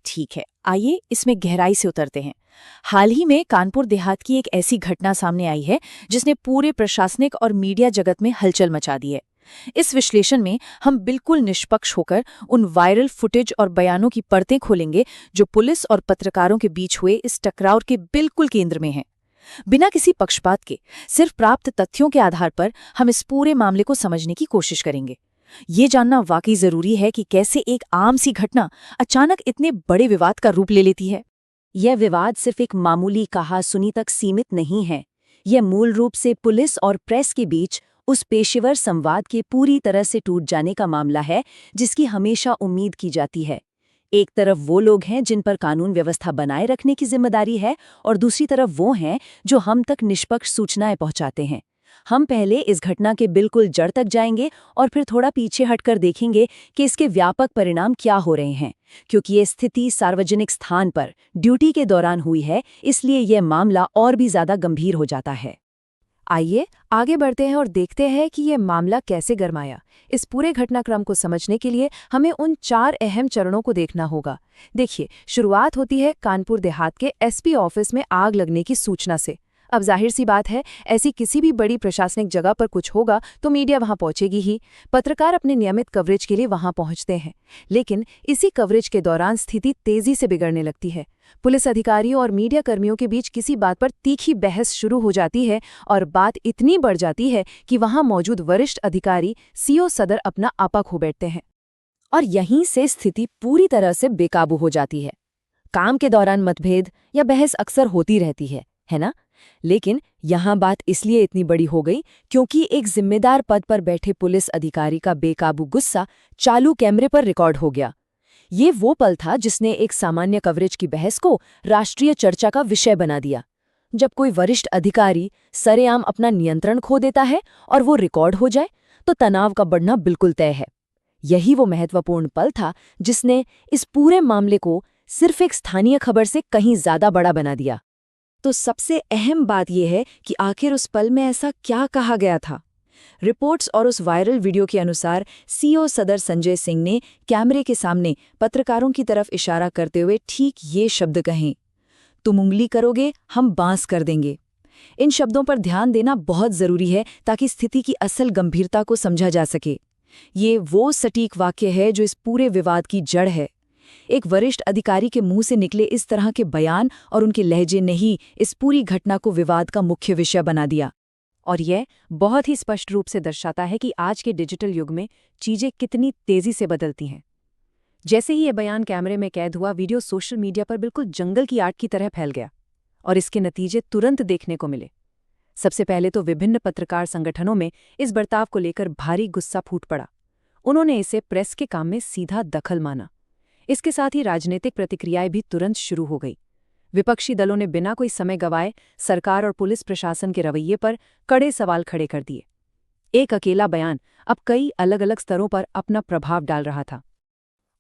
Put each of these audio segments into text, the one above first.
ठीक है, आइए इसमें गहराई से उतरते हैं। हाल ही में कानपुर देहात की एक ऐसी घटना सामने आई है जिसने पूरे प्रशासनिक और मीडिया जगत में हलचल मचा दी है। इस विश्लेषण में हम बिल्कुल निष्पक्ष होकर उन वायरल फुटेज और बयानों की परतें खोलेंगे जो पुलिस और पत्रकारों के बीच हुए इस टकराव के बिल्कुल केंद्र में हैं। बिना किसी पक्षपात के, सिर्फ प्राप्त तथ्यों के आधार पर हम इस पूरे मामले को समझने की कोशिश करेंगे। ये जानना वाकई जरूरी है कि कैसे एक आम सी घटना अचानक इतने बड़े विवाद का रूप ले लेती है। यह विवाद सिर्फ एक मामूली कहा-सुनी तक सीमित नहीं है। यह मूल रूप से पुलिस और प्रेस के बीच उस पेशेवर संवाद के पूरी तरह से टूट जाने का मामला है जिसकी हमेशा उम्मीद की जाती है। एक तरफ वो लोग हैं जिन पर कानून व्यवस्था बनाए रखने की जिम्मेदारी है और दूसरी तरफ वो हैं जो हम तक निष्पक्ष सूचनाएं पहुंचाते हैं। हम पहले इस घटना के बिल्कुल जड़ तक जाएंगे और फिर थोड़ा पीछे हटकर देखेंगे कि इसके व्यापक परिणाम क्या हो रहे हैं। क्योंकि ये स्थिति सार्वजनिक स्थान पर ड्यूटी के दौरान हुई है, इसलिए यह मामला और भी ज्यादा गंभीर हो जाता है। आइए आगे बढ़ते हैं और देखते हैं कि ये मामला कैसे गरमाया। इस पूरे घटनाक्रम को समझने के लिए हमें उन 4 अहम चरणों को देखना होगा। देखिए, शुरुआत होती है कानपुर देहात के एसपी ऑफिस में आग लगने की सूचना से। अब जाहिर सी बात है, ऐसी किसी भी बड़ी प्रशासनिक जगह पर कुछ होगा तो मीडिया वहां पहुंचेगी ही। पत्रकार अपने नियमित कवरेज के लिए वहां पहुंचते हैं, लेकिन इसी कवरेज के दौरान स्थिति तेजी से बिगड़ने लगती है। पुलिस अधिकारियों और मीडिया कर्मियों के बीच किसी बात पर तीखी बहस शुरू हो जाती है और बात इतनी बढ़ जाती है कि वहां मौजूद वरिष्ठ अधिकारी सीओ सदर अपना आपा खो बैठते हैं। और यहीं से स्थिति पूरी तरह से बेकाबू हो जाती है। काम के दौरान मतभेद या बहस अक्सर होती रहती है ना? लेकिन यहाँ बात इसलिए इतनी बड़ी हो गई क्योंकि एक जिम्मेदार पद पर बैठे पुलिस अधिकारी का बेकाबू गुस्सा चालू कैमरे पर रिकॉर्ड हो गया। ये वो पल था जिसने एक सामान्य कवरेज की बहस को राष्ट्रीय चर्चा का विषय बना दिया। जब कोई वरिष्ठ अधिकारी सरेआम अपना नियंत्रण खो देता है और वो रिकॉर्ड हो जाए तो तनाव का बढ़ना बिल्कुल तय है। यही वो महत्वपूर्ण पल था जिसने इस पूरे मामले को सिर्फ एक स्थानीय खबर से कहीं ज्यादा बड़ा बना दिया। तो सबसे अहम बात यह है कि आखिर उस पल में ऐसा क्या कहा गया था। रिपोर्ट्स और उस वायरल वीडियो के अनुसार सीओ सदर संजय सिंह ने कैमरे के सामने पत्रकारों की तरफ इशारा करते हुए ठीक ये शब्द कहे, तुम उंगली करोगे हम बांस कर देंगे। इन शब्दों पर ध्यान देना बहुत जरूरी है ताकि स्थिति की असल गंभीरता को समझा जा सके। ये वो सटीक वाक्य है जो इस पूरे विवाद की जड़ है। एक वरिष्ठ अधिकारी के मुंह से निकले इस तरह के बयान और उनके लहजे ने ही इस पूरी घटना को विवाद का मुख्य विषय बना दिया। और यह बहुत ही स्पष्ट रूप से दर्शाता है कि आज के डिजिटल युग में चीजें कितनी तेजी से बदलती हैं। जैसे ही यह बयान कैमरे में कैद हुआ, वीडियो सोशल मीडिया पर बिल्कुल जंगल की आग की तरह फैल गया और इसके नतीजे तुरंत देखने को मिले। सबसे पहले तो विभिन्न पत्रकार संगठनों में इस बर्ताव को लेकर भारी गुस्सा फूट पड़ा। उन्होंने इसे प्रेस के काम में सीधा दखल माना। इसके साथ ही राजनीतिक प्रतिक्रियाएं भी तुरंत शुरू हो गई। विपक्षी दलों ने बिना कोई समय गंवाए सरकार और पुलिस प्रशासन के रवैये पर कड़े सवाल खड़े कर दिए। एक अकेला बयान अब कई अलग अलग स्तरों पर अपना प्रभाव डाल रहा था।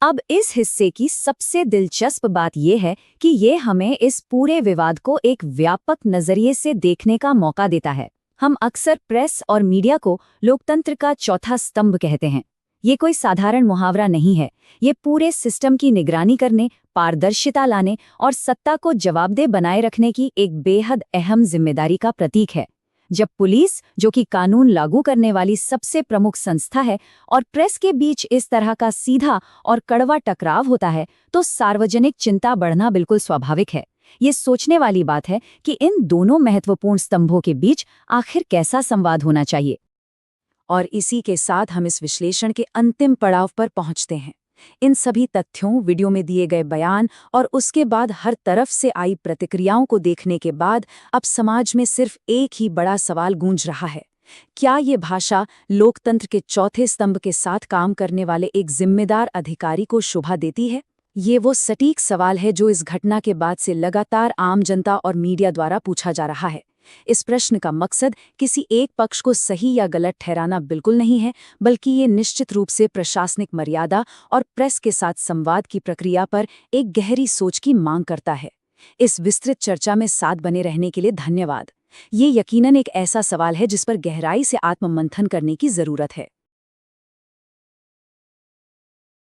अब इस हिस्से की सबसे दिलचस्प बात यह है कि ये हमें इस पूरे विवाद को एक व्यापक नजरिए से देखने का मौका देता है। हम अक्सर प्रेस और मीडिया को लोकतंत्र का चौथा स्तंभ कहते हैं। ये कोई साधारण मुहावरा नहीं है। ये पूरे सिस्टम की निगरानी करने, पारदर्शिता लाने और सत्ता को जवाबदेह बनाए रखने की एक बेहद अहम जिम्मेदारी का प्रतीक है। जब पुलिस, जो कि कानून लागू करने वाली सबसे प्रमुख संस्था है, और प्रेस के बीच इस तरह का सीधा और कड़वा टकराव होता है, तो सार्वजनिक चिंता बढ़ना बिल्कुल स्वाभाविक है। ये सोचने वाली बात है कि इन दोनों महत्वपूर्ण स्तंभों के बीच आखिर कैसा संवाद होना चाहिए। और इसी के साथ हम इस विश्लेषण के अंतिम पड़ाव पर पहुंचते हैं। इन सभी तथ्यों, वीडियो में दिए गए बयान और उसके बाद हर तरफ से आई प्रतिक्रियाओं को देखने के बाद अब समाज में सिर्फ एक ही बड़ा सवाल गूंज रहा है। क्या ये भाषा लोकतंत्र के चौथे स्तंभ के साथ काम करने वाले एक जिम्मेदार अधिकारी को शोभा देती है? ये वो सटीक सवाल है जो इस घटना के बाद से लगातार आम जनता और मीडिया द्वारा पूछा जा रहा है। इस प्रश्न का मकसद किसी एक पक्ष को सही या गलत ठहराना बिल्कुल नहीं है, बल्कि ये निश्चित रूप से प्रशासनिक मर्यादा और प्रेस के साथ संवाद की प्रक्रिया पर एक गहरी सोच की मांग करता है। इस विस्तृत चर्चा में साथ बने रहने के लिए धन्यवाद। ये यकीनन एक ऐसा सवाल है जिस पर गहराई से आत्ममंथन करने की जरूरत है।